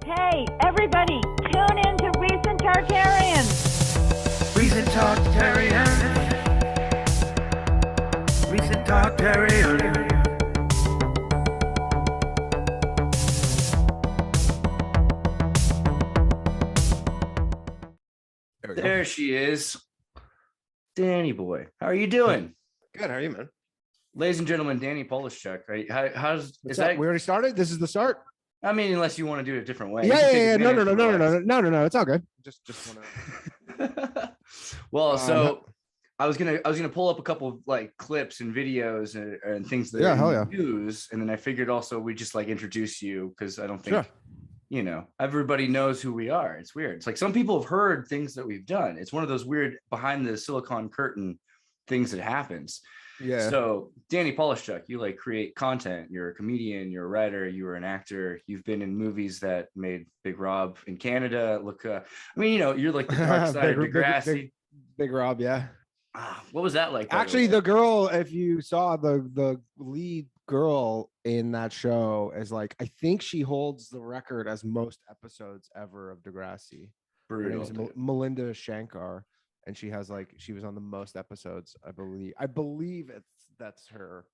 Hey, everybody, tune in to Recent Tartarians. Recent Tartarians. Recent Tartarians. There she is. Danny boy. How are you doing? Good. How are you, man? Ladies and gentlemen, Danny Polishchuk, right? How's What's is up? that? We already started. This is the start. I mean, unless you want to do it a different way. You Yeah, can yeah, take yeah. No, no, advantage no, of no, no, no, no, no. It's all good. Just want relax. Well, so I was gonna pull up a couple of like clips and videos and things that hell yeah. news, and then I figured also we just like introduce you because I don't think Sure. Everybody knows who we are. It's weird. It's like some people have heard things that we've done. It's one of those weird behind the silicon curtain things that happens. Yeah. So Danny Polishchuk, you like create content. You're a comedian, you're a writer, you were an actor. You've been in movies that made Big Rob in Canada look. You're like the dark side of Degrassi. Big Rob, yeah. What was that like? Actually, the girl, if you saw the lead girl in that show, is like, I think she holds the record as most episodes ever of Degrassi. Her name is Melinda Shankar. And she was on the most episodes, I believe that's her.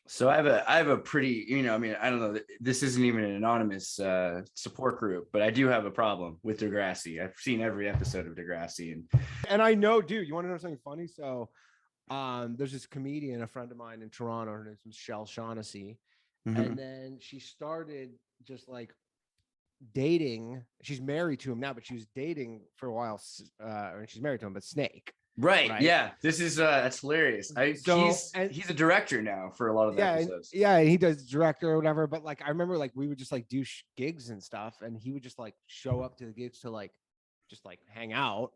So I have a pretty, I don't know, this isn't even an anonymous support group, but I do have a problem with Degrassi. I've seen every episode of Degrassi, and I know, dude, you want to know something funny? So there's this comedian, a friend of mine in Toronto, her name's Michelle Shaughnessy. Mm-hmm. And then she started just like dating. She's married to him now, but she was dating for a while, and she's married to him, but Snake. Right. Yeah. This is that's hilarious. He's a director now for a lot of the episodes. Yeah, he does director or whatever. But like I remember like we would just like do gigs and stuff, and he would just like show up to the gigs to like just like hang out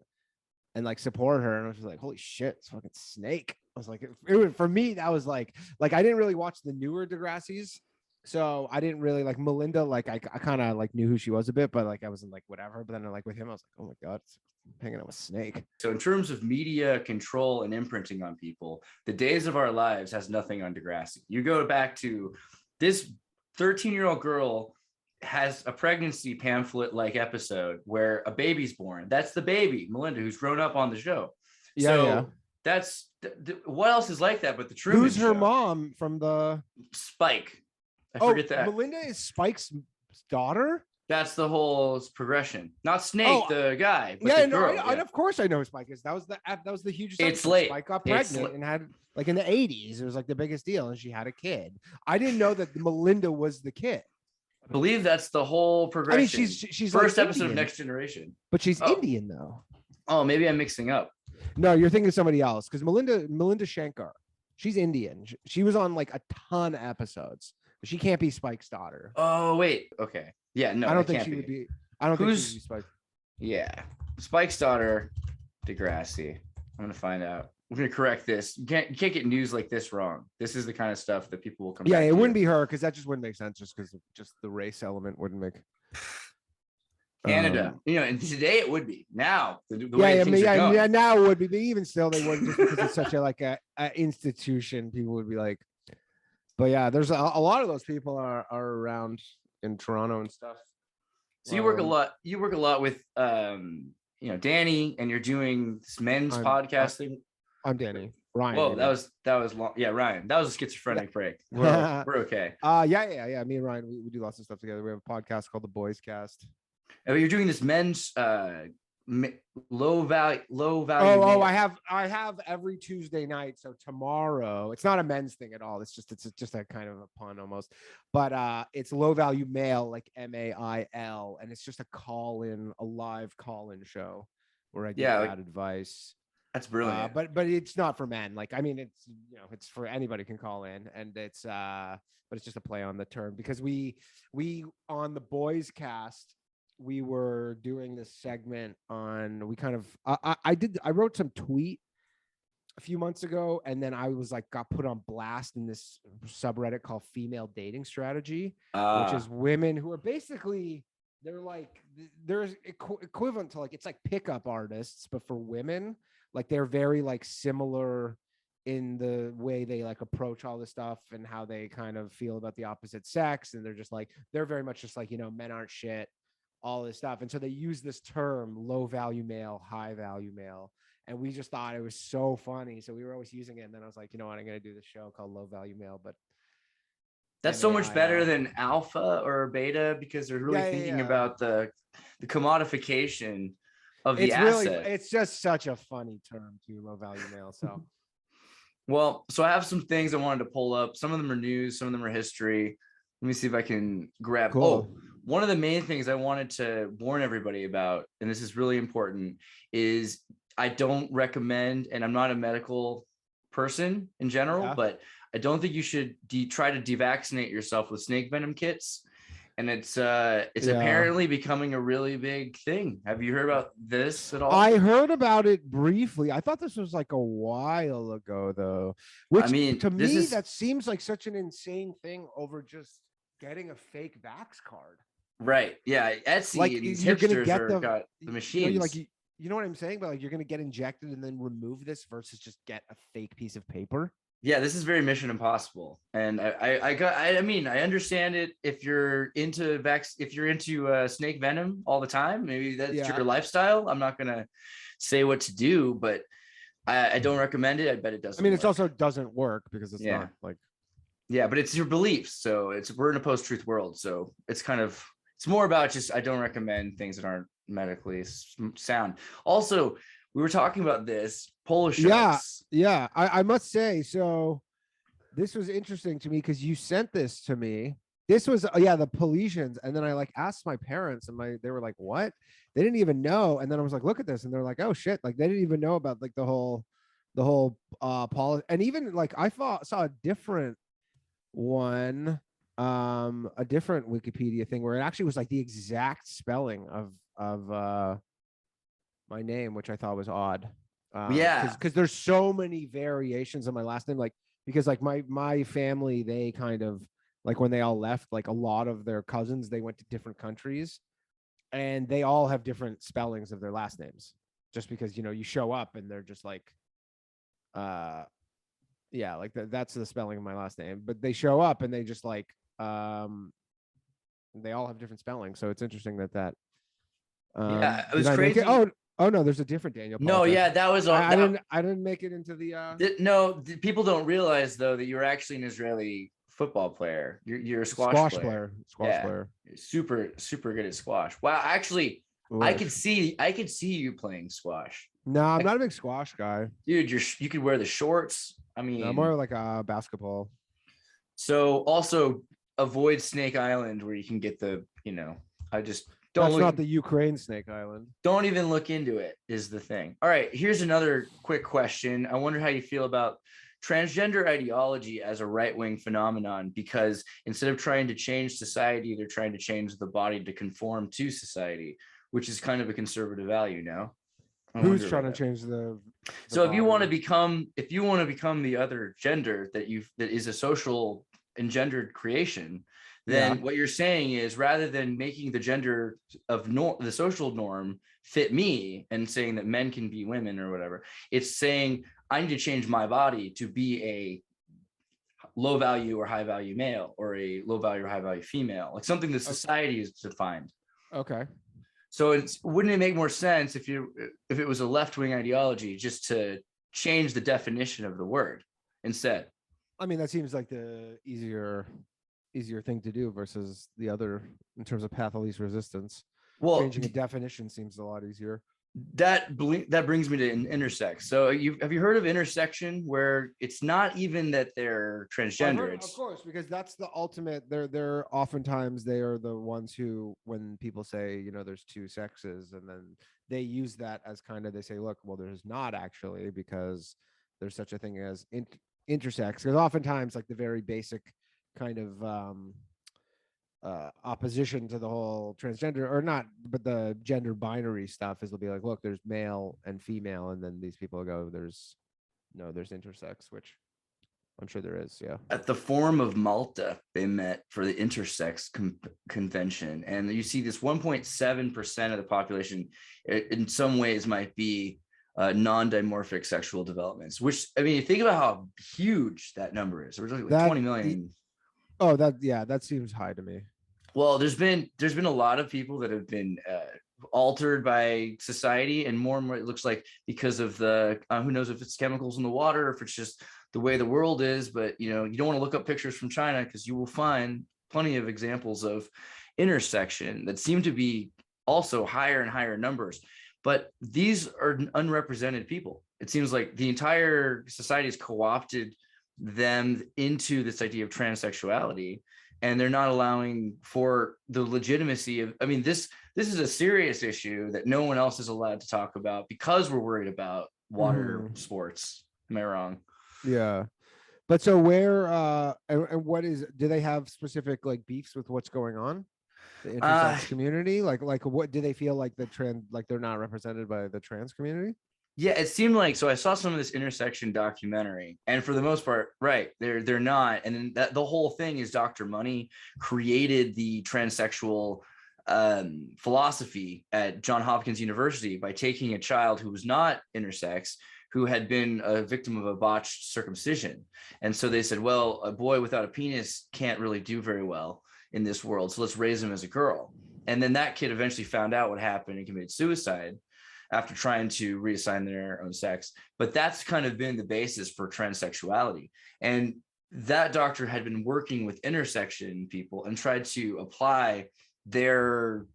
and like support her. And I was just like, holy shit, it's fucking Snake. I was like, for me, that was like I didn't really watch the newer Degrassis. So I didn't really like Melinda. Like I kind of like knew who she was a bit, but like I wasn't like whatever. But then like with him, I was like, oh my god, it's hanging out with Snake. So in terms of media control and imprinting on people, The Days of Our Lives has nothing on Degrassi. You go back to this 13-year-old girl has a pregnancy pamphlet like episode where a baby's born. That's the baby, Melinda, who's grown up on the show. Yeah, so yeah. That's what else is like that? But the Truman Who's her Show? mom from the Spike? I forget that. Melinda is Spike's daughter. That's the whole progression. Not Snake, the guy. But Yeah, the girl. of course I know who Spike is. That was the hugest. It's late. Spike got pregnant and had like in the 80s. It was like the biggest deal, and she had a kid. I didn't know that Melinda was the kid. I believe that's the whole progression. I mean, she's first like episode Indian, of Next Generation. but she's Indian though. Oh, maybe I'm mixing up. No, you're thinking of somebody else because Melinda Shankar, she's Indian. She was on like a ton of episodes. She can't be Spike's daughter. Oh wait, okay, yeah, no, I don't think she would be. I don't think she would be Spike. Yeah, Spike's daughter, Degrassi. I'm gonna find out. We're gonna correct this. You can't get news like this wrong. This is the kind of stuff that people will come. Yeah, back it to. wouldn't be her because that just wouldn't make sense. Just because just the race element wouldn't make. Canada, and today it would be. Now, the way things are going. Yeah, now it would be. But even still, they wouldn't just because it's such a institution. People would be like, but yeah, there's a lot of those people are around in Toronto and stuff. So you work a lot. You work a lot with Danny, and you're doing this men's podcasting. I'm Danny. Ryan. Whoa, that was long. Yeah, Ryan. That was a schizophrenic break. We're okay. Yeah. Me and Ryan, we do lots of stuff together. We have a podcast called The Boys Cast. And you're doing this men's low value. Oh, I have every Tuesday night. So tomorrow, it's not a men's thing at all. It's just a kind of a pun almost, but it's low value male, like MAIL, and it's just a live call-in show where I give bad advice. That's brilliant. But it's not for men. Like, I mean, it's it's for anybody can call in, and it's but it's just a play on the term because we on the Boys Cast. We were doing this segment on, I wrote some tweet a few months ago, and then I was like, got put on blast in this subreddit called Female Dating Strategy, which is women who are basically, they're equivalent to like, it's like pickup artists, but for women, like they're very like similar in the way they like approach all this stuff and how they kind of feel about the opposite sex. And they're just like, they're very much just like, men aren't shit. all this stuff. And so they use this term low value male, high value male. And we just thought it was so funny. So we were always using it. And then I was like, you know what, I'm going to do this show called Low Value Male, but That's so much better MAIL. than alpha or beta because they're really thinking about the commodification of the asset. It's just such a funny term too, low value male. So Well, so I have some things I wanted to pull up. Some of them are news, some of them are history. Let me see if I can grab. Cool. Oh, one of the main things I wanted to warn everybody about, and this is really important, is I don't recommend, and I'm not a medical person in general, but I don't think you should try to devaccinate yourself with snake venom kits. And it's apparently becoming a really big thing. Have you heard about this at all? I heard about it briefly. I thought this was like a while ago, though. Which, I mean, to me, that seems like such an insane thing over just getting a fake vax card. Right? Yeah, Etsy. Like these you're gonna get got the machines. You know what I'm saying? But like you're gonna get injected and then remove this versus just get a fake piece of paper. Yeah, this is very Mission Impossible, and I mean, I understand it if you're into snake venom all the time. Maybe that's your lifestyle. I'm not gonna say what to do, but I don't recommend it. I bet it doesn't. I mean, it also doesn't work because it's not like. Yeah, but it's your beliefs. So we're in a post-truth world, so it's more about just I don't recommend things that aren't medically sound. Also, we were talking about this Polishchuk. Yeah. I must say, so this was interesting to me because you sent this to me. This was the Polishchians, and then I like asked my parents, and they were like, "What?" They didn't even know. And then I was like, "Look at this," and they're like, "Oh shit!" Like they didn't even know about like the whole Polish, and even like I saw a different one, a different Wikipedia thing where it actually was like the exact spelling of my name, which I thought was odd. Because there's so many variations of my last name, like because like my family, they kind of like when they all left, like a lot of their cousins, they went to different countries and they all have different spellings of their last names just because, you know, you show up and they're just like, like that's the spelling of my last name, but they show up and they just like, they all have different spellings. So it's interesting that it was crazy. Oh no, there's a different Daniel. No, that was I didn't make it into the people don't realize though that you're actually an Israeli football player. You're a squash player. Super good at squash. Wow, actually I could see you playing squash. No, I'm not a big squash guy. Dude, you could wear the shorts. I mean, I'm more like a basketball. So also avoid Snake Island where you can get That's not the Ukraine Snake Island. Don't even look into it is the thing. All right, here's another quick question. I wonder how you feel about transgender ideology as a right-wing phenomenon, because instead of trying to change society, they're trying to change the body to conform to society, which is kind of a conservative value now. Who's trying to change the so if you want to become the other gender that is a social engendered creation, then what you're saying is rather than making the gender of the social norm fit me and saying that men can be women or whatever, it's saying I need to change my body to be a low value or high value male or a low value or high value female, like something that society is defined. Okay. So wouldn't it make more sense if it was a left-wing ideology just to change the definition of the word instead? I mean, that seems like the easier thing to do versus the other in terms of path of least resistance. Well, changing a definition seems a lot easier. That brings me to intersex. So have you heard of intersection, where it's not even that they're transgender? Of course, because that's the ultimate. They're oftentimes they are the ones who, when people say, you know, there's two sexes, and then they use that as kind of, they say, look, well, there's not actually, because there's such a thing as intersex. Because oftentimes, like the very basic kind of opposition to the whole transgender, or not, but the gender binary stuff is they'll be like, look, there's male and female, and then these people go, there's intersex, which I'm sure there is. Yeah. At the Forum of Malta, they met for the intersex convention, and you see this 1.7% of the population in some ways might be non-dimorphic sexual developments, which, I mean, think about how huge that number is. We're talking like 20 million. Oh, that seems high to me. Well, there's been a lot of people that have been altered by society, and more it looks like because of the who knows if it's chemicals in the water, or if it's just the way the world is. But you don't want to look up pictures from China, because you will find plenty of examples of intersection that seem to be also higher and higher numbers. But these are unrepresented people. It seems like the entire society has co-opted them into this idea of transsexuality, and they're not allowing for the legitimacy of, I mean, this is a serious issue that no one else is allowed to talk about because we're worried about water sports. Am I wrong? Yeah. But so where and what is, do they have specific like beefs with what's going on? The intersex community? Like what do they feel like like they're not represented by the trans community? Yeah, it seemed like, so I saw some of this intersection documentary, and for the most part, right, they're not. And then the whole thing is Dr. Money created the transsexual philosophy at Johns Hopkins University by taking a child who was not intersex, who had been a victim of a botched circumcision. And so they said, well, a boy without a penis can't really do very well in this world, so let's raise him as a girl. And then that kid eventually found out what happened and committed suicide after trying to reassign their own sex. But that's kind of been the basis for transsexuality. And that doctor had been working with intersection people and tried to apply their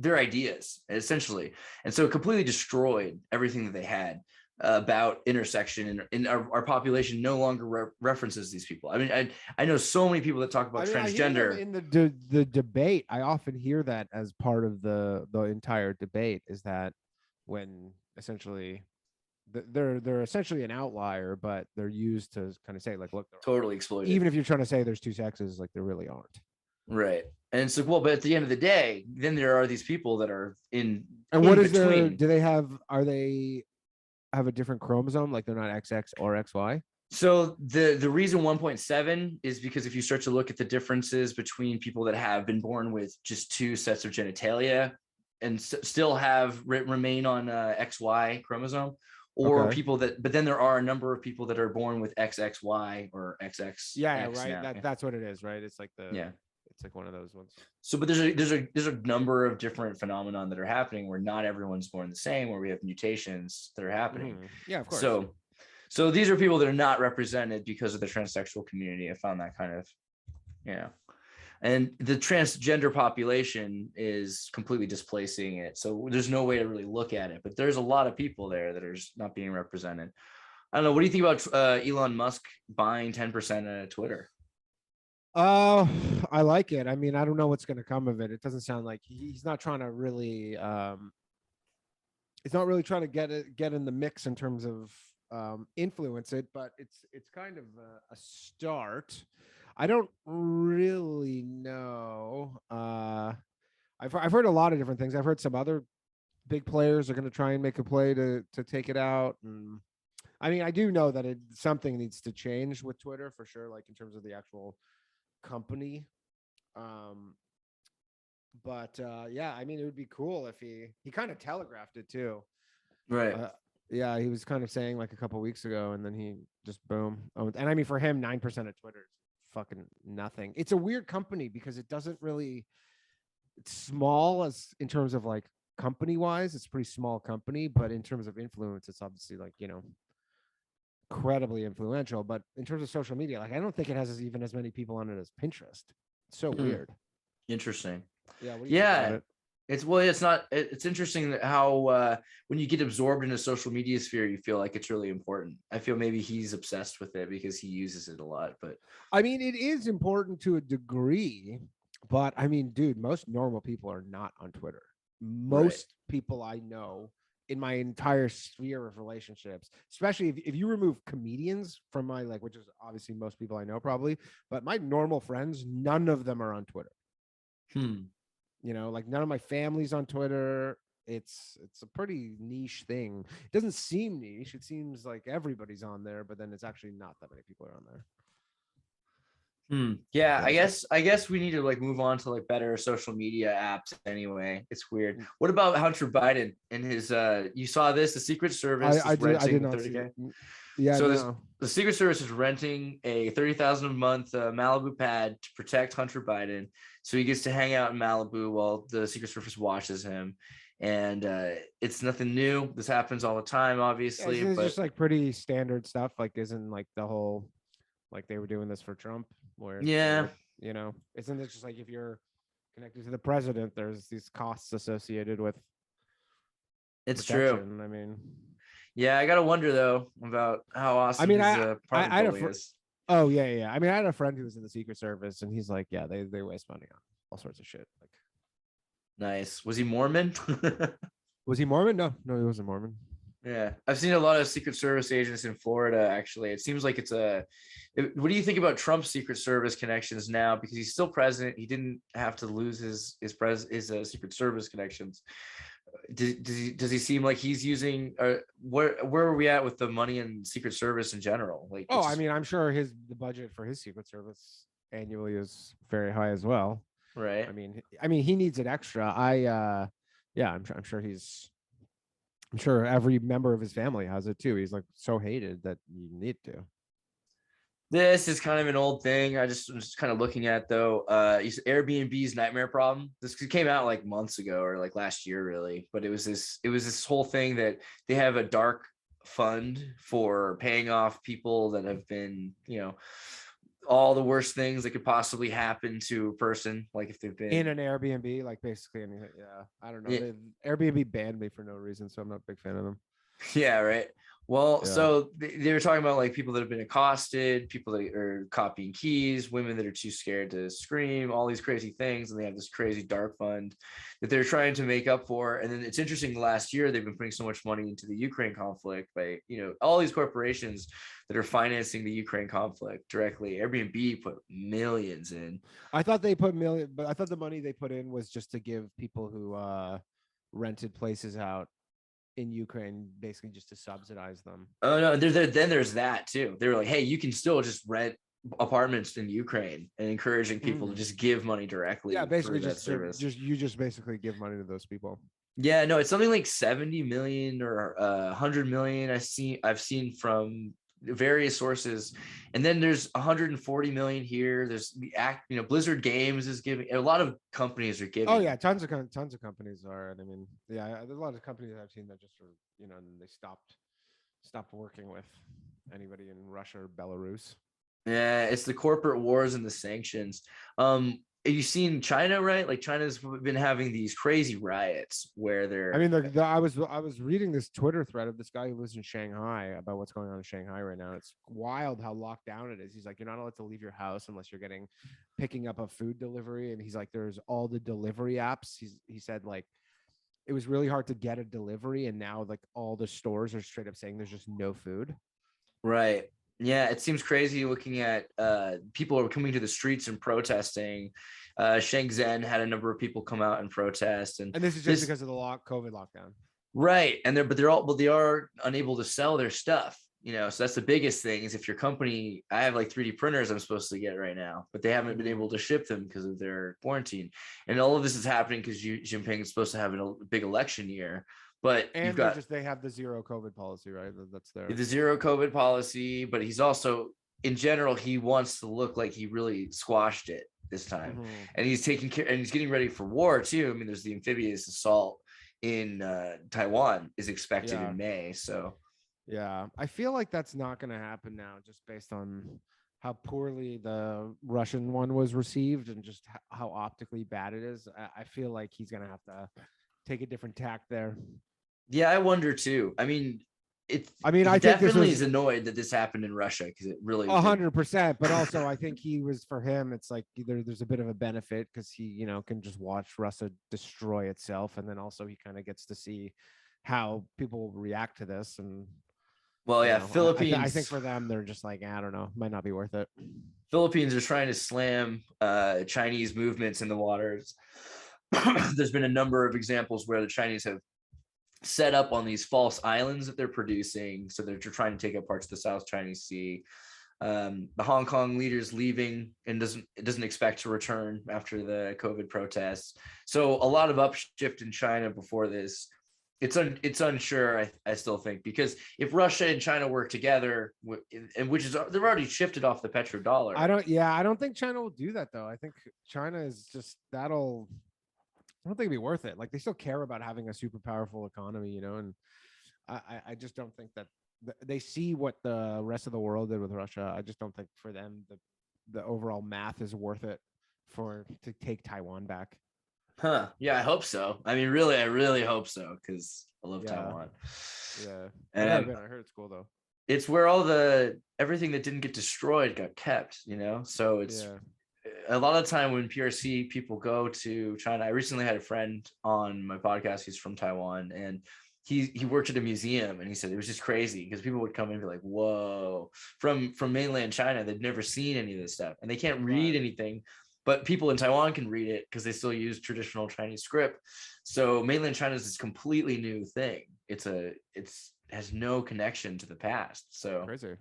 ideas, essentially. And so it completely destroyed everything that they had about intersection, and our population no longer references these people. I mean, I know so many people that talk about transgender in the debate. I often hear that as part of the entire debate, is that when essentially they're essentially an outlier, but they're used to kind of say like, look, totally exploited. Even if you're trying to say there's two sexes, like there really aren't. Right. And it's like, well, but at the end of the day, then there are these people that are in. And what is their, do they have, they have a different chromosome, like they're not XX or XY? So the reason 1.7 is because if you start to look at the differences between people that have been born with just two sets of genitalia and still have remain on XY chromosome, or people that, but then there are a number of people that are born with XXY or XX. Yeah, right. That's what it is, right? It's like it's like one of those ones. So, but there's a number of different phenomenon that are happening where not everyone's born the same, where we have mutations that are happening. Yeah, of course. So these are people that are not represented because of the transsexual community. I found that kind of, and the transgender population is completely displacing it. So there's no way to really look at it, but there's a lot of people there that are just not being represented. I don't know. What do you think about Elon Musk buying 10% of Twitter? I like it. I mean, I don't know what's going to come of it. It doesn't sound like he's not trying to really, he's not really trying to get in the mix in terms of influence it, but it's kind of a start. I don't really know. I've heard a lot of different things. I've heard some other big players are going to try and make a play to take it out. And I mean, I do know that something needs to change with Twitter for sure, like in terms of the actual company. But yeah, I mean, it would be cool if he kind of telegraphed it too. Right. Yeah, he was kind of saying like a couple weeks ago, and then he just boom. And I mean, for him, 9% of Twitter is fucking nothing. It's a weird company because it doesn't really, it's small as in terms of like company wise, it's a pretty small company, but in terms of influence, it's obviously like, incredibly influential. But in terms of social media, like I don't think it has even as many people on it as Pinterest. It's so weird. Interesting. Yeah. What do you think about it? It's interesting that how when you get absorbed in a social media sphere, you feel like it's really important. I feel maybe he's obsessed with it because he uses it a lot, but I mean, it is important to a degree, but I mean, dude, most normal people are not on Twitter. Most people I know in my entire sphere of relationships, especially if you remove comedians from my, like, which is obviously most people I know probably, but my normal friends, none of them are on Twitter. Like none of my family's on Twitter. It's a pretty niche thing. It doesn't seem niche. It seems like everybody's on there, but then it's actually not that many people are on there. Yeah, I guess we need to like move on to like better social media apps anyway. It's weird. What about Hunter Biden and his you saw this, the Secret Service I did not see it. Yeah, So no. the Secret Service is renting a $30,000 a month Malibu pad to protect Hunter Biden, so he gets to hang out in Malibu while the Secret Service watches him. And it's nothing new. This happens all the time, Yeah, obviously. it's But just like pretty standard stuff. Like, isn't like the whole like they were doing this for Trump, where they yeah, would, isn't it just like if you're connected to the president, there's these costs associated with it's true. protection. I mean, Yeah, I gotta wonder though about how I awesome mean, his I apartment had a building is. oh yeah, yeah. I mean, I had a friend who was in the Secret Service, and he's like, yeah, they waste money on all sorts of shit. Like, Nice. Was he Mormon? was he Mormon? No, no, he wasn't Mormon. Yeah, I've seen a lot of Secret Service agents in Florida. Actually, it seems like what do you think about Trump's Secret Service connections now? Because he's still president, he didn't have to lose his Secret Service connections. Does he seem like he's using? Where are we at with the money in Secret Service in general? Like, Oh, I mean, I'm sure the budget for his Secret Service annually is very high as well. right? I mean, he needs it extra. Yeah, I'm sure I'm sure every member of his family has it too. He's like so hated that you need to. This is kind of an old thing. I'm just kind of looking at though. Airbnb's nightmare problem. This came out like months ago or like last year, really. But it was this whole thing that they have a dark fund for paying off people that have been, all the worst things that could possibly happen to a person, like if they've been In an Airbnb, like basically anything. Yeah, I don't know. Yeah. Airbnb banned me for no reason, so I'm not a big fan of them. Yeah, right. Well, Yeah. so they were talking about like people that have been accosted, people that are copying keys, women that are too scared to scream, all these crazy things. And they have this crazy dark fund that they're trying to make up for. And then it's interesting, last year, they've been putting so much money into the Ukraine conflict by, all these corporations that are financing the Ukraine conflict directly. Airbnb put millions in. I thought they put but I thought the money they put in was just to give people who rented places out in Ukraine, basically just to subsidize them. Oh no, then there's that too. They were like, hey, you can still just rent apartments in Ukraine, and encouraging people to just give money directly. Yeah, basically for that service. just basically give money to those people. Yeah, no, it's something like 70 million or 100 million. I've seen from various sources, and then there's 140 million here. There's the Blizzard Games is giving. A lot of companies are giving. Oh yeah, tons of companies are, and I mean, yeah, there's a lot of companies I've seen that just are, and they stopped working with anybody in Russia or Belarus. Yeah, it's the corporate wars and the sanctions. You've seen China, right? Like China's been having these crazy riots where they're. I mean, I was reading this Twitter thread of this guy who lives in Shanghai about what's going on in Shanghai right now. It's wild how locked down it is. He's like, you're not allowed to leave your house unless you're picking up a food delivery. And he's like, there's all the delivery apps. He said like it was really hard to get a delivery, and now like all the stores are straight up saying there's just no food. Right. Yeah, it seems crazy looking at people are coming to the streets and protesting. Shenzhen had a number of people come out and protest, and this is just because of the COVID lockdown. Right, and they are unable to sell their stuff. So that's the biggest thing is if your company. I have like 3D printers I'm supposed to get right now, but they haven't been able to ship them because of their quarantine, and all of this is happening because Xi Jinping is supposed to have a big election year. But and they have the zero COVID policy, right? That's the zero COVID policy, but he's also, in general, he wants to look like he really squashed it this time, and he's taking care and he's getting ready for war too. I mean, there's the amphibious assault in Taiwan is expected in May, so yeah, I feel like that's not going to happen now, just based on how poorly the Russian one was received and just how optically bad it is. I feel like he's going to have to take a different tack there. Yeah, I wonder too. I mean, I think definitely is annoyed that this happened in Russia because it really 100%. But also, I think for him, it's like there's a bit of a benefit because he, can just watch Russia destroy itself, and then also he kind of gets to see how people react to this. And Philippines. I think for them, they're just like, I don't know, might not be worth it. Philippines are trying to slam Chinese movements in the waters. There's been a number of examples where the Chinese have set up on these false islands that they're producing, so they're trying to take up parts of the South China Sea. The Hong Kong leader's leaving and doesn't expect to return after the COVID protests. So a lot of upshift in China before this. It's unsure. I still think, because if Russia and China work together, and which is they've already shifted off the petrodollar. I don't think China will do that though. I think China is just I don't think it'd be worth it. Like they still care about having a super powerful economy, you know, and I just don't think that they see what the rest of the world did with Russia. I just don't think for them the overall math is worth it to take Taiwan back. Huh. Yeah, I hope so. I mean, really, I really hope so, because I love Taiwan. Yeah. And I heard it's cool though. it's where everything that didn't get destroyed got kept, you know? So it's a lot of time when PRC people go to China. I recently had a friend on my podcast. He's from Taiwan, and he worked at a museum, and he said it was just crazy because people would come in and be like, whoa, from mainland China. They've never seen any of this stuff, and they can't read anything, but people in Taiwan can read it because they still use traditional Chinese script. So mainland China is this completely new thing. It's has no connection to the past. So crazy.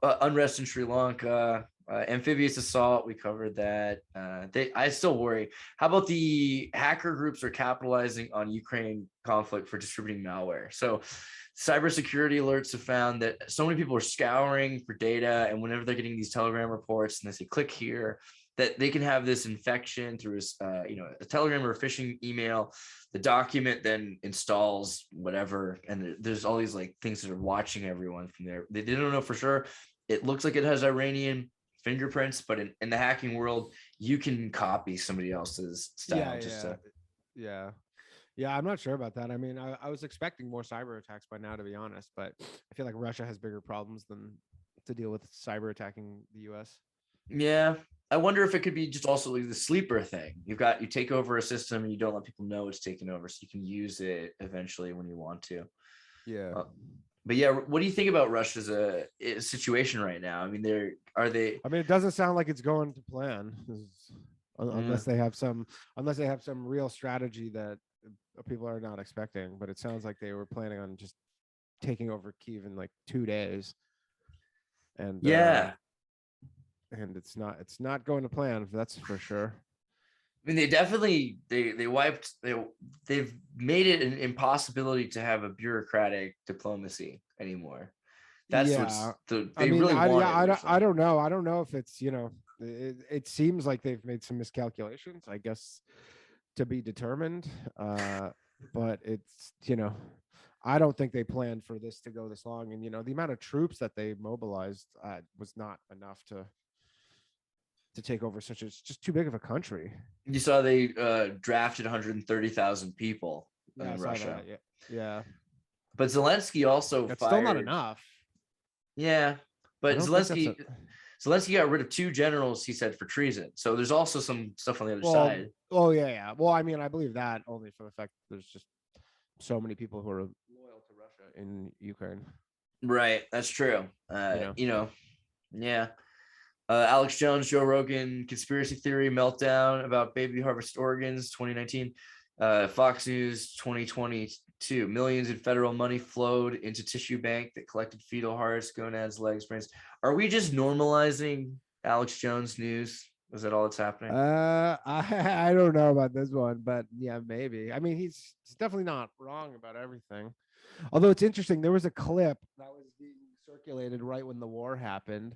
Unrest in Sri Lanka, amphibious assault, we covered that. I still worry. How about the hacker groups are capitalizing on Ukraine conflict for distributing malware? So cybersecurity alerts have found that so many people are scouring for data, and whenever they're getting these Telegram reports and they say click here, that they can have this infection through a Telegram or a phishing email. The document then installs whatever, and there's all these like things that are watching everyone from there. They didn't know for sure. It looks like it has Iranian fingerprints, but in the hacking world, you can copy somebody else's style. Yeah, I'm not sure about that. I mean, I was expecting more cyber attacks by now, to be honest, but I feel like Russia has bigger problems than to deal with cyber attacking the US. Yeah. I wonder if it could be just also like the sleeper thing. You take over a system and you don't let people know it's taken over, so you can use it eventually when you want to. Yeah. But yeah, what do you think about Russia's situation right now? I mean, I mean, it doesn't sound like it's going to plan, unless they have some real strategy that people are not expecting. But it sounds like they were planning on just taking over Kyiv in like 2 days. And and it's not going to plan. That's for sure. I mean, they definitely they've made it an impossibility to have a bureaucratic diplomacy anymore. That's I don't know. I don't know if it's, it seems like they've made some miscalculations, I guess, to be determined. But it's, I don't think they planned for this to go this long. And, the amount of troops that they mobilized was not enough to take over it's just too big of a country. You saw they drafted 130,000 people in Russia. Yeah. But Zelensky also That's still not enough. Yeah. But Zelensky got rid of 2 generals, he said, for treason. So there's also some stuff on the other side. Oh, yeah. Well, I mean, I believe that only for the fact that there's just so many people who are loyal to Russia in Ukraine. Right. That's true. Yeah. Alex Jones, Joe Rogan, conspiracy theory meltdown about baby harvest organs, 2019. Fox News, 2022. Millions in federal money flowed into tissue bank that collected fetal hearts, gonads, legs, brains. Are we just normalizing Alex Jones news? Is that all that's happening? I don't know about this one, but yeah, maybe. I mean, he's definitely not wrong about everything. Although it's interesting, there was a clip that was being circulated right when the war happened.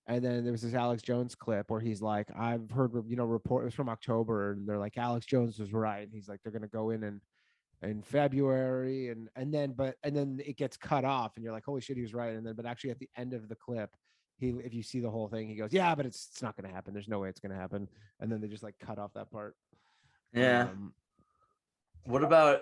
And then there was this Alex Jones clip where he's like, I've heard, report, it was from October, and they're like, Alex Jones was right. And he's like, they're going to go in February. And then it gets cut off and you're like, holy shit, he was right. But actually at the end of the clip, if you see the whole thing, he goes, yeah, but it's not going to happen. There's no way it's going to happen. And then they just like cut off that part. Yeah. What about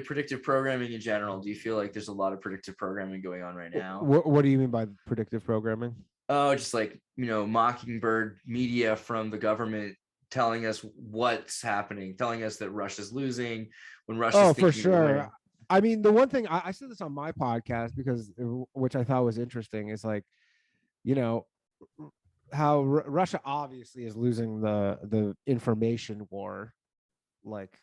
predictive programming in general? Do you feel like there's a lot of predictive programming going on right now? What do you mean by predictive programming? Oh, just like, Mockingbird media from the government telling us what's happening, telling us that Russia's losing when Russia's for sure. I mean, the one thing I said this on my podcast which I thought was interesting is like, how Russia obviously is losing the information war. Like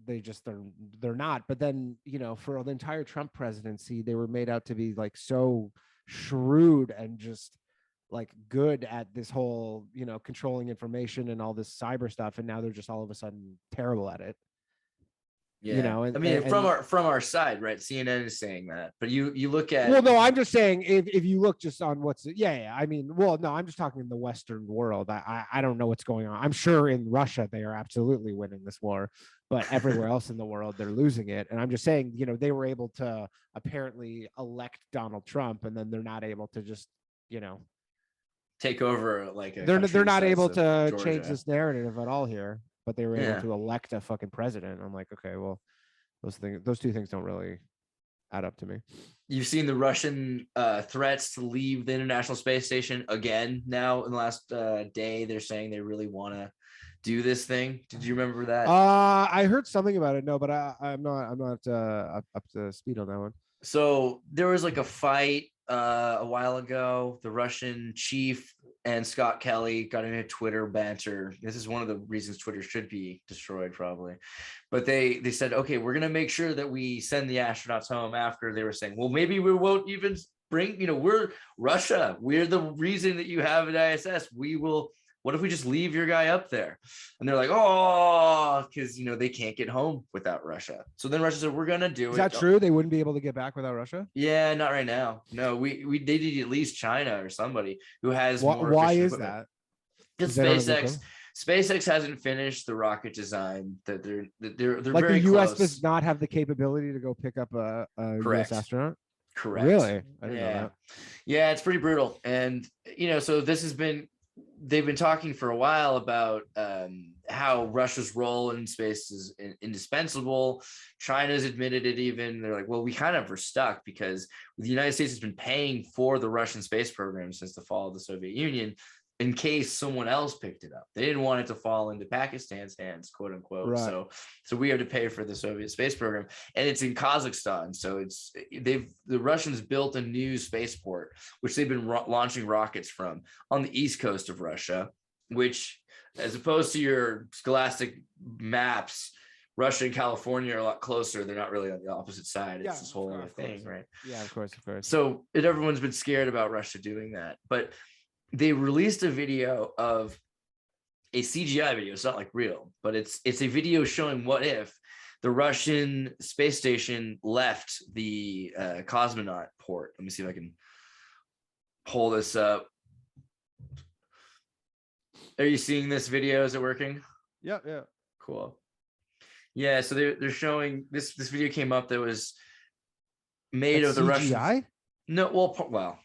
they're not, but then, for the entire Trump presidency, they were made out to be like so shrewd and just like good at this whole, controlling information and all this cyber stuff. And now they're just all of a sudden terrible at it. Yeah. You know, I mean, and from our side, right? CNN is saying that, but you look at. well, no, I'm just saying if you look just on what's yeah. I mean, well, no, I'm just talking in the Western world. I don't know what's going on. I'm sure in Russia they are absolutely winning this war, but everywhere else in the world they're losing it. And I'm just saying, you know, they were able to apparently elect Donald Trump, and then they're not able to just, you know, take over like a they're country the not size able of to change Georgia. this narrative at all here, but they were able Yeah. to elect a fucking president. I'm like, okay, well, those two things don't really add up to me. You've seen the Russian threats to leave the International Space Station again now in the last day. They're saying they really want to do this thing. Did you remember that? I heard something about it. No, but I'm not up to speed on that one. So there was like a fight a while ago. The Russian chief and Scott Kelly got in a Twitter banter. This is one of the reasons Twitter should be destroyed, probably. But they said, okay, we're gonna make sure that we send the astronauts home. After they were saying, well, maybe we won't even bring. You know, we're Russia. We're the reason that you have an ISS. We will. What if we just leave your guy up there? And they're like, oh, because, you know, they can't get home without Russia. So then Russia said, we're going to do it. Is that true? They wouldn't be able to get back without Russia? Yeah, not right now. No, they need at least China or somebody who has more. Why is that? Because SpaceX hasn't finished the rocket design that they're like very the U.S. close. does not have the capability to go pick up a U.S. astronaut. Correct. Really? I didn't know that. Yeah, it's pretty brutal. And, you know, so they've been talking for a while about how Russia's role in space is indispensable. China's admitted it even. They're like, well, we kind of were stuck because the United States has been paying for the Russian space program since the fall of the Soviet Union in case someone else picked it up. They didn't want it to fall into Pakistan's hands, quote unquote. Right. So we have to pay for the Soviet space program, and it's in Kazakhstan. So the Russians built a new spaceport, which they've been launching rockets from on the east coast of Russia, which, as opposed to your scholastic maps, Russia and California are a lot closer. They're not really on the opposite side. It's this whole other thing, right? Yeah, of course. So everyone's been scared about Russia doing that, but they released a video of a CGI video. It's not like real, but it's a video showing what if the Russian space station left the cosmonaut port. Let me see if I can pull this up. Are you seeing this video? Is it working? Yeah. Cool. Yeah, so they're showing this video came up that was made of the Russian. No, well,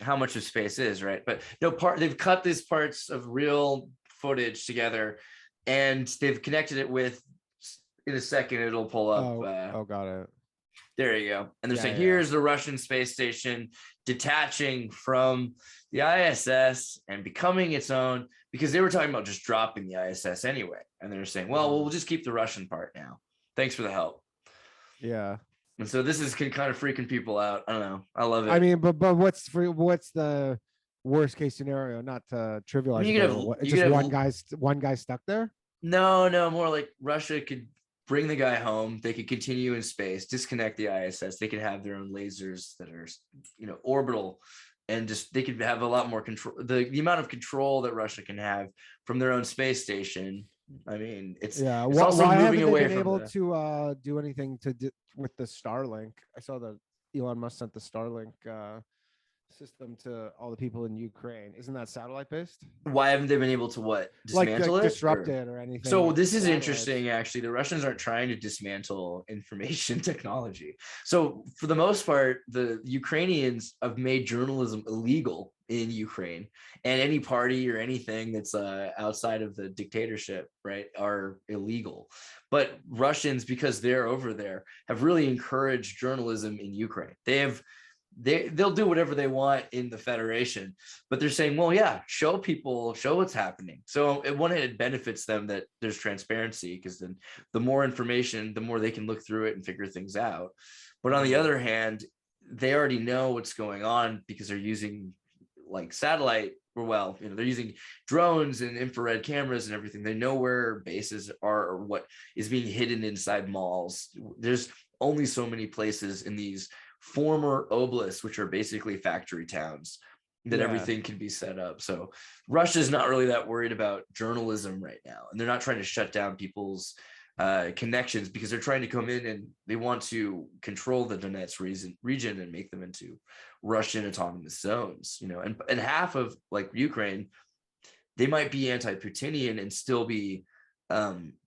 how much of space is, right? But no they've cut these parts of real footage together and they've connected it with, in a second it'll pull up. Got it. There you go. And they're saying here's the Russian space station detaching from the ISS and becoming its own, because they were talking about just dropping the ISS anyway. And they're saying, well, we'll just keep the Russian part now. Thanks for the help. Yeah. And so this is kind of freaking people out. I don't know. I love it. I mean, but what's the worst case scenario? Not to trivialize it. Just one guy stuck there? No, more like Russia could bring the guy home. They could continue in space, disconnect the ISS. They could have their own lasers that are, you know, orbital, and just they could have a lot more control. The amount of control that Russia can have from their own space station. I mean, it's also moving away from able to do anything with the Starlink. I saw that Elon Musk sent the Starlink system to all the people in Ukraine. Isn't that satellite based? Why haven't they been able to dismantle it, disrupt it or anything? So this is interesting. Actually, the Russians aren't trying to dismantle information technology. So for the most part, the Ukrainians have made journalism illegal in Ukraine, and any party or anything that's outside of the dictatorship, right, are illegal. But Russians, because they're over there, have really encouraged journalism in Ukraine. They'll do whatever they want in the Federation, but they're saying, well, yeah, show what's happening. So at one hand, it benefits them that there's transparency, because then the more information, the more they can look through it and figure things out. But on the other hand, they already know what's going on because they're using like satellite, or they're using drones and infrared cameras and everything. They know where bases are or what is being hidden inside malls. There's only so many places in these former oblasts, which are basically factory towns, that everything can be set up. So Russia's not really that worried about journalism right now, and they're not trying to shut down people's connections, because they're trying to come in and they want to control the Donetsk region and make them into Russian autonomous zones, and half of like Ukraine, they might be anti-Putinian and still be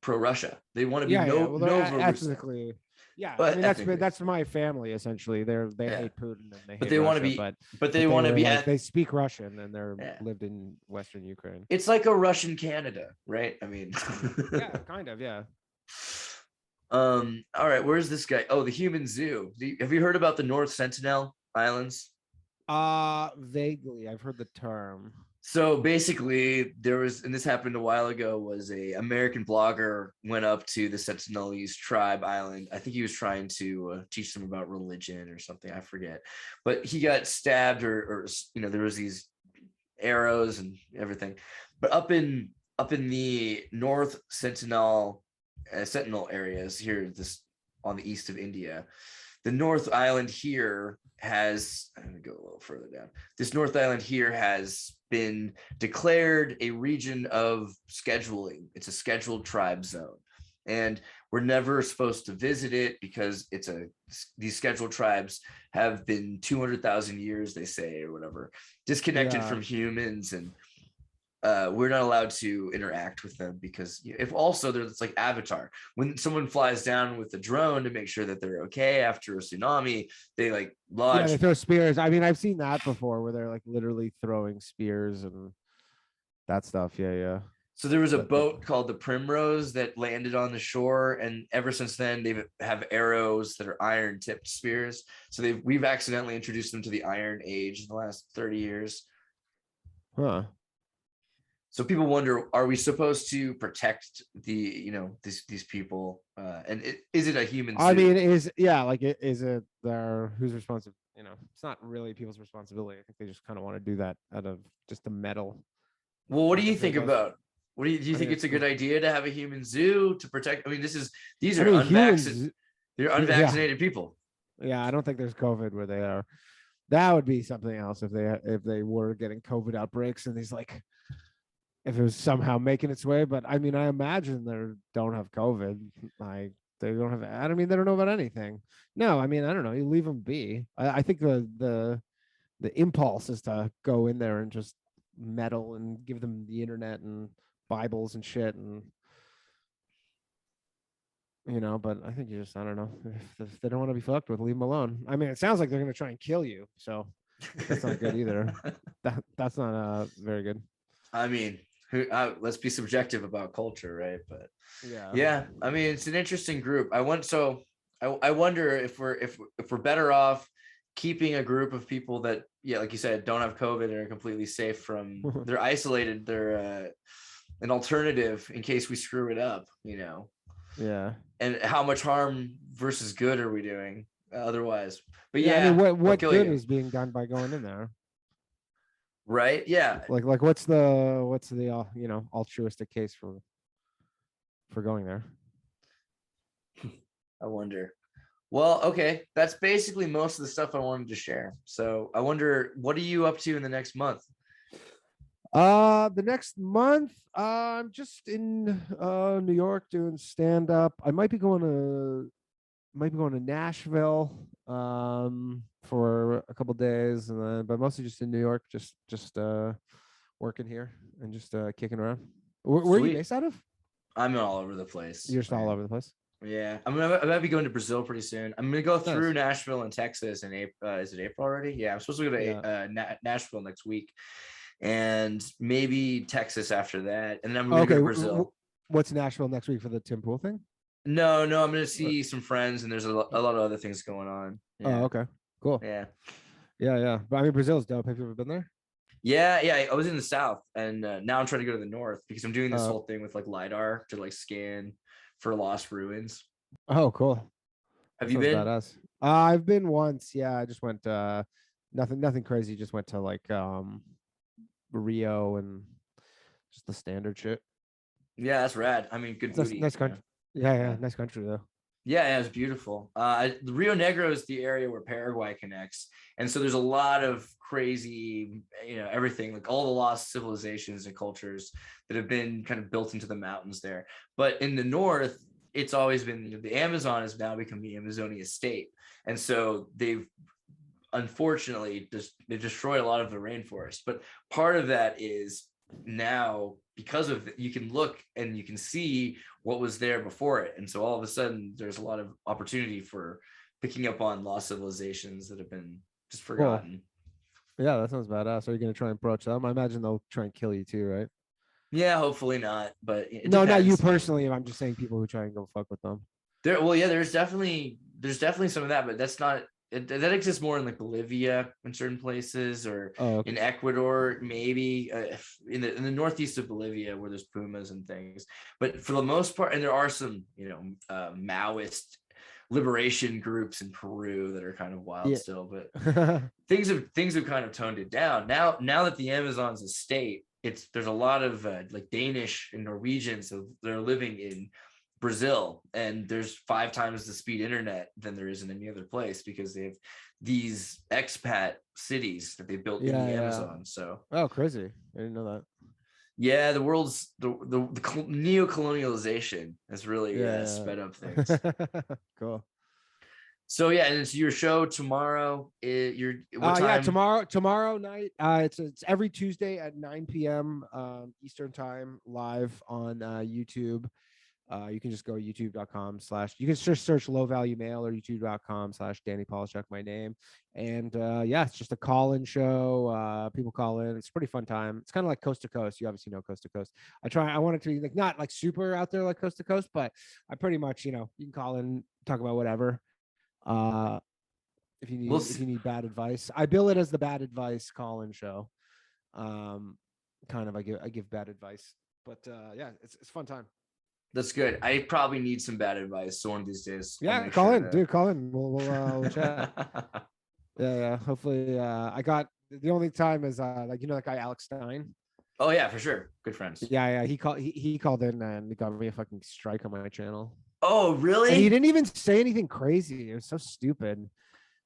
pro-Russia. They want to be Well, they're Novo, ethnically. Yeah, I but mean ethnically. that's my family essentially. They Yeah. hate Putin and they hate But they want to Russia, be, but they want to be. they speak Russian and they're Yeah. lived in Western Ukraine. It's like a Russian Canada, right? I mean, Yeah, kind of, yeah. All right, where's this guy? Oh, the human zoo. Have you heard about the North Sentinel Islands? Vaguely, I've heard the term. So basically, there was, and this happened a while ago, was a American blogger went up to the Sentinelese tribe island. I think he was trying to teach them about religion or something. I forget, but he got stabbed, or there was these arrows and everything. But up in the North Sentinel areas here, this on the east of India, the North Island here has, I'm going to go a little further down. This North Island here has been declared a region of scheduling. It's a scheduled tribe zone. And we're never supposed to visit it because these scheduled tribes have been 200,000 years, they say, or whatever, disconnected from humans, and we're not allowed to interact with them, because if also there's like Avatar, when someone flies down with a drone to make sure that they're okay after a tsunami, they like lodge. Yeah, they throw spears. I mean, I've seen that before where they're like literally throwing spears and that stuff. Yeah. So there was a boat called the Primrose that landed on the shore, and ever since then they have arrows that are iron tipped spears. So we've accidentally introduced them to the Iron Age in the last 30 years. Huh. So people wonder, are we supposed to protect these people? And is it a human zoo? I mean, is it who's responsible? It's not really people's responsibility. I think they just kind of want to do that out of just the metal. Well, what do you think about? Do you think it's a good idea to have a human zoo to protect? I mean, these are unvaccinated people. Yeah, I don't think there's COVID where they are. That would be something else if they were getting COVID outbreaks and these like. If it was somehow making its way, but I mean, I imagine they don't have COVID. Like they don't have. I mean, they don't know about anything. No, I mean, I don't know. You leave them be. I think the impulse is to go in there and just meddle and give them the internet and Bibles and shit, and But I think I don't know. If they don't want to be fucked with, leave them alone. I mean, it sounds like they're gonna try and kill you, so that's not good either. That's not very good. I mean. Let's be subjective about culture, right? But yeah, I mean, it's an interesting group. I wonder if we're better off keeping a group of people that, like you said, don't have COVID and are completely safe from. They're isolated. They're an alternative in case we screw it up. Yeah. And how much harm versus good are we doing otherwise? But I mean, what good is being done by going in there? Right. Yeah. Like what's the altruistic case for going there? I wonder. Well, okay. That's basically most of the stuff I wanted to share. So I wonder, what are you up to in the next month? The next month, I'm just in New York doing stand up. I might be going to Nashville for a couple days, and then but mostly just in New York, just working here and just kicking around. Where are you based out of? I'm all over the place. You're just all over the place. Yeah, I'm gonna be going to Brazil pretty soon. I'm gonna go through Nashville and Texas in April. Is it April already? Yeah, I'm supposed to go to Nashville next week, and maybe Texas after that, and then I'm gonna go to Brazil. What's Nashville next week for the Tim Pool thing? No, I'm gonna see some friends, and there's a lot of other things going on. Yeah. Oh, okay, cool. Yeah. But I mean, Brazil's dope. Have you ever been there? Yeah. I was in the south, and now I'm trying to go to the north because I'm doing this whole thing with like LiDAR to like scan for lost ruins. Oh, cool. Have you been? Badass. I've been once. Yeah, I just went. Nothing crazy. Just went to like Rio and just the standard shit. Yeah, that's rad. I mean, good booty. Nice country. Yeah, nice country though. Yeah, it's beautiful. Rio Negro is the area where Paraguay connects, and so there's a lot of crazy, everything, like all the lost civilizations and cultures that have been kind of built into the mountains there. But in the north, it's always been, the Amazon has now become the Amazonia state. And so they've unfortunately they destroyed a lot of the rainforest. But part of that is now because of you can look and you can see what was there before it. And so all of a sudden there's a lot of opportunity for picking up on lost civilizations that have been just forgotten. Cool. Yeah, that sounds badass. Are you going to try and approach them? I imagine they'll try and kill you too, right? Yeah, hopefully not. But no, not you personally. I'm just saying people who try and go fuck with them. There's definitely some of that, but that's not. That exists more in like Bolivia in certain places, or in Ecuador, maybe in the northeast of Bolivia where there's pumas and things. But for the most part, and there are some Maoist liberation groups in Peru that are kind of wild still, but things have kind of toned it down. Now that the Amazon's a state, there's a lot of like Danish and Norwegians, so they're living in Brazil, and there's 5 times the speed internet than there is in any other place because they have these expat cities that they built in the Amazon. So crazy. I didn't know that. Yeah, the world's the neo-colonialization has really sped up things. Cool. So yeah, and it's your show tomorrow. What time? Tomorrow night. It's every Tuesday at 9 p.m. Eastern time, live on YouTube. You can just go youtube.com/ you can just search Low Value Male or youtube.com/ Danny Polishchuk, my name. And it's just a call-in show. People call in. It's a pretty fun time. It's kind of like Coast to Coast. You obviously know Coast to Coast. I want it to be like not like super out there like Coast to Coast, but I pretty much, you can call in, talk about whatever. If you need bad advice, I bill it as the bad advice call-in show. I give bad advice, but it's a fun time. That's good. I probably need some bad advice. So one of these days. Yeah, call in, dude. Call in. We'll chat. Yeah. Hopefully, I got the only time is that guy Alex Stein. Oh yeah, for sure. Good friends. Yeah. He called in and he got me a fucking strike on my channel. Oh really? And he didn't even say anything crazy. It was so stupid.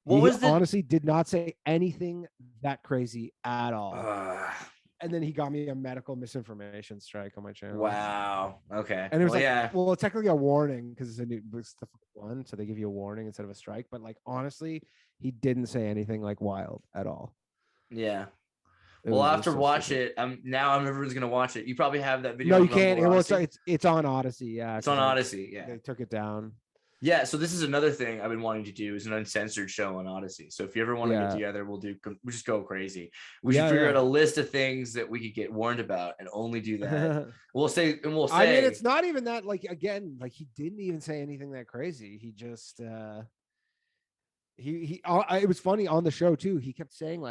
Honestly did not say anything that crazy at all. And then he got me a medical misinformation strike on my channel. Wow. Okay. And it was technically a warning because it's the one, so they give you a warning instead of a strike. But honestly, he didn't say anything wild at all. Yeah. Well, I'll have to watch it. Now everyone's gonna watch it. You probably have that video. No, you can't. It's on Odyssey. Yeah. It's on Odyssey. Yeah. They took it down. Yeah, so this is another thing I've been wanting to do is an uncensored show on Odyssey. So if you ever want to get together, we'll just go crazy. We should figure out a list of things that we could get warned about and only do that. We'll say. I mean, it's not even that. He didn't even say anything that crazy. He just it was funny on the show too. He kept saying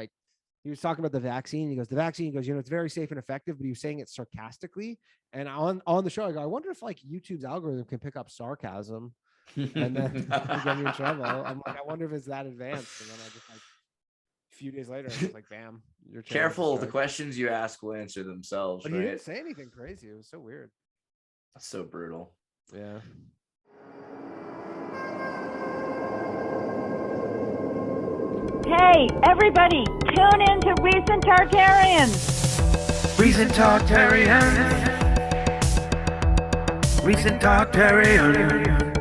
he was talking about the vaccine. He goes, it's very safe and effective, but he was saying it sarcastically. And on the show, I go, I wonder if YouTube's algorithm can pick up sarcasm. And then get me in trouble. I'm I wonder if it's that advanced. And then I just a few days later, I was bam. You're careful. The questions you ask will answer themselves. But right? He didn't say anything crazy. It was so weird. That's so brutal. Yeah. Hey, everybody, tune in to Recent Targaryens. Recent Targaryen. Recent Targaryen.